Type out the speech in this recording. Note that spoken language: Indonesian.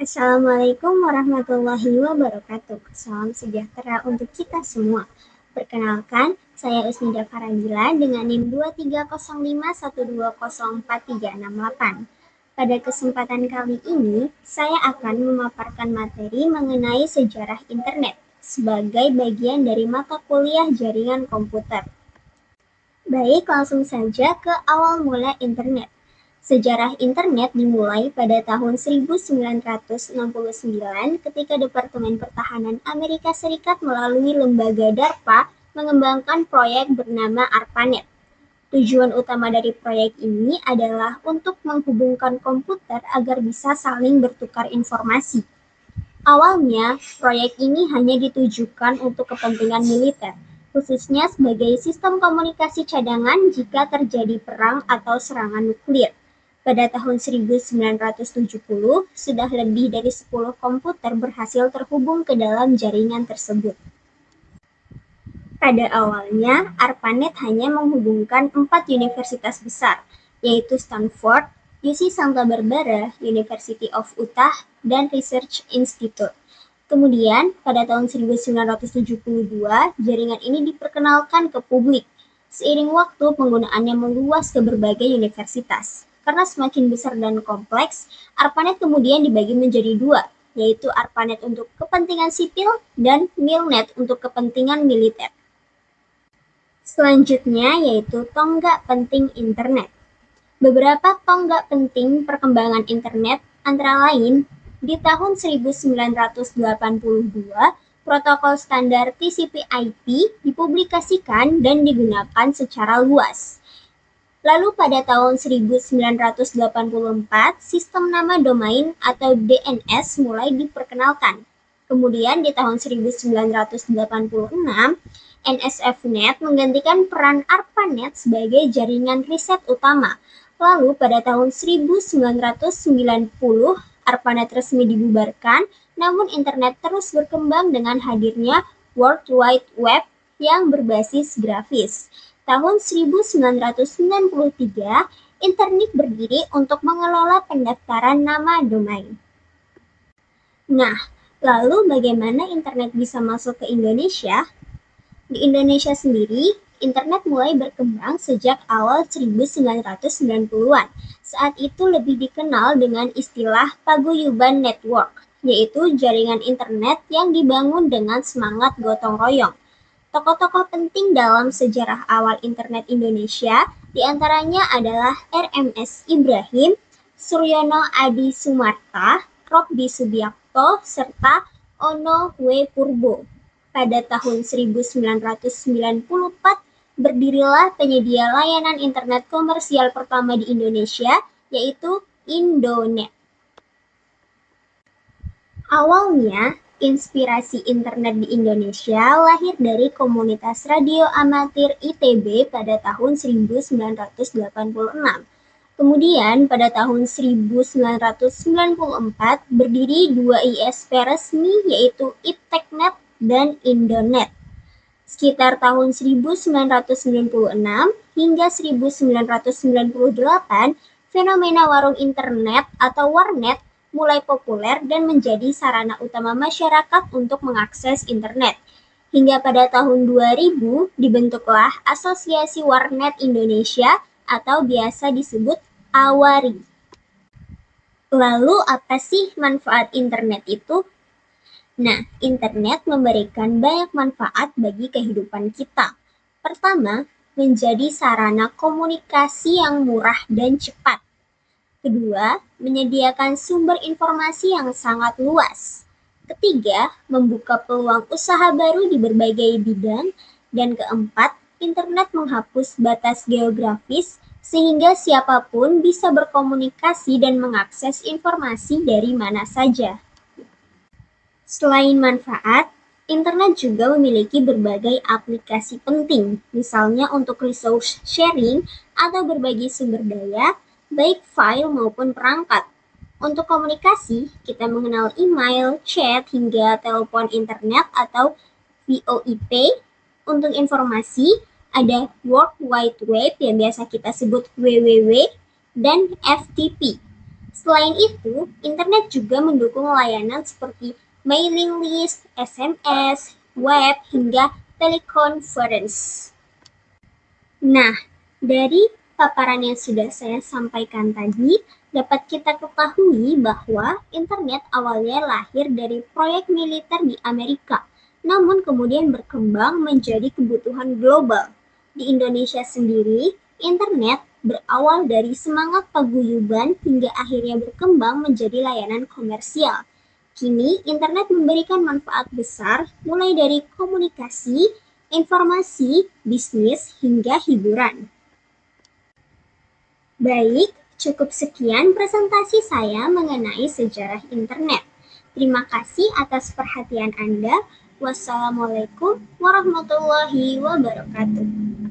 Assalamualaikum warahmatullahi wabarakatuh. Salam sejahtera untuk kita semua. Perkenalkan, saya Usnida Faragila dengan NIM 23051204368. Pada kesempatan kali ini, saya akan memaparkan materi mengenai sejarah internet sebagai bagian dari mata kuliah jaringan komputer. Baik, langsung saja ke awal mula internet. Sejarah internet dimulai pada tahun 1969 ketika Departemen Pertahanan Amerika Serikat melalui lembaga DARPA mengembangkan proyek bernama ARPANET. Tujuan utama dari proyek ini adalah untuk menghubungkan komputer agar bisa saling bertukar informasi. Awalnya, proyek ini hanya ditujukan untuk kepentingan militer, khususnya sebagai sistem komunikasi cadangan jika terjadi perang atau serangan nuklir. Pada tahun 1970, sudah lebih dari 10 komputer berhasil terhubung ke dalam jaringan tersebut. Pada awalnya, ARPANET hanya menghubungkan 4 universitas besar, yaitu Stanford, UC Santa Barbara, University of Utah, dan Research Institute. Kemudian, pada tahun 1972, jaringan ini diperkenalkan ke publik. Seiring waktu, penggunaannya meluas ke berbagai universitas. Karena semakin besar dan kompleks, ARPANET kemudian dibagi menjadi dua, yaitu ARPANET untuk kepentingan sipil dan MILNET untuk kepentingan militer. Selanjutnya yaitu tonggak penting internet. Beberapa tonggak penting perkembangan internet antara lain, di tahun 1982, protokol standar TCP/IP dipublikasikan dan digunakan secara luas. Lalu pada tahun 1984, sistem nama domain atau DNS mulai diperkenalkan. Kemudian di tahun 1986, NSFNet menggantikan peran ARPANET sebagai jaringan riset utama. Lalu pada tahun 1990, ARPANET resmi dibubarkan, namun internet terus berkembang dengan hadirnya World Wide Web yang berbasis grafis. Tahun 1993, internet berdiri untuk mengelola pendaftaran nama domain. Nah, lalu bagaimana internet bisa masuk ke Indonesia? Di Indonesia sendiri, internet mulai berkembang sejak awal 1990-an. Saat itu lebih dikenal dengan istilah paguyuban network, yaitu jaringan internet yang dibangun dengan semangat gotong royong. Tokoh-tokoh penting dalam sejarah awal internet Indonesia diantaranya adalah RMS Ibrahim, Suryono Adi Sumarta, Robby Subiakto, serta Ono W. Purbo. Pada tahun 1994, berdirilah penyedia layanan internet komersial pertama di Indonesia, yaitu Indonet. Awalnya, inspirasi internet di Indonesia lahir dari komunitas radio amatir ITB pada tahun 1986. Kemudian pada tahun 1994 berdiri dua ISP resmi yaitu IPTEKNET dan Indonet. Sekitar tahun 1996 hingga 1998, fenomena warung internet atau warnet mulai populer dan menjadi sarana utama masyarakat untuk mengakses internet. Hingga pada tahun 2000 dibentuklah Asosiasi Warnet Indonesia atau biasa disebut AWARI. Lalu apa sih manfaat internet itu? Nah, internet memberikan banyak manfaat bagi kehidupan kita. Pertama, menjadi sarana komunikasi yang murah dan cepat. Kedua, menyediakan sumber informasi yang sangat luas. Ketiga, membuka peluang usaha baru di berbagai bidang. Dan keempat, internet menghapus batas geografis sehingga siapapun bisa berkomunikasi dan mengakses informasi dari mana saja. Selain manfaat, internet juga memiliki berbagai aplikasi penting, misalnya untuk resource sharing atau berbagi sumber daya, baik file maupun perangkat. Untuk komunikasi, kita mengenal email, chat, hingga telepon internet atau VoIP. Untuk informasi, ada World Wide Web yang biasa kita sebut WWW dan FTP. Selain itu, internet juga mendukung layanan seperti mailing list, SMS, web, hingga teleconference. Nah, dari paparan yang sudah saya sampaikan tadi, dapat kita ketahui bahwa internet awalnya lahir dari proyek militer di Amerika, namun kemudian berkembang menjadi kebutuhan global. Di Indonesia sendiri, internet berawal dari semangat paguyuban hingga akhirnya berkembang menjadi layanan komersial. Kini, internet memberikan manfaat besar mulai dari komunikasi, informasi, bisnis, hingga hiburan. Baik, cukup sekian presentasi saya mengenai sejarah internet. Terima kasih atas perhatian Anda. Wassalamualaikum warahmatullahi wabarakatuh.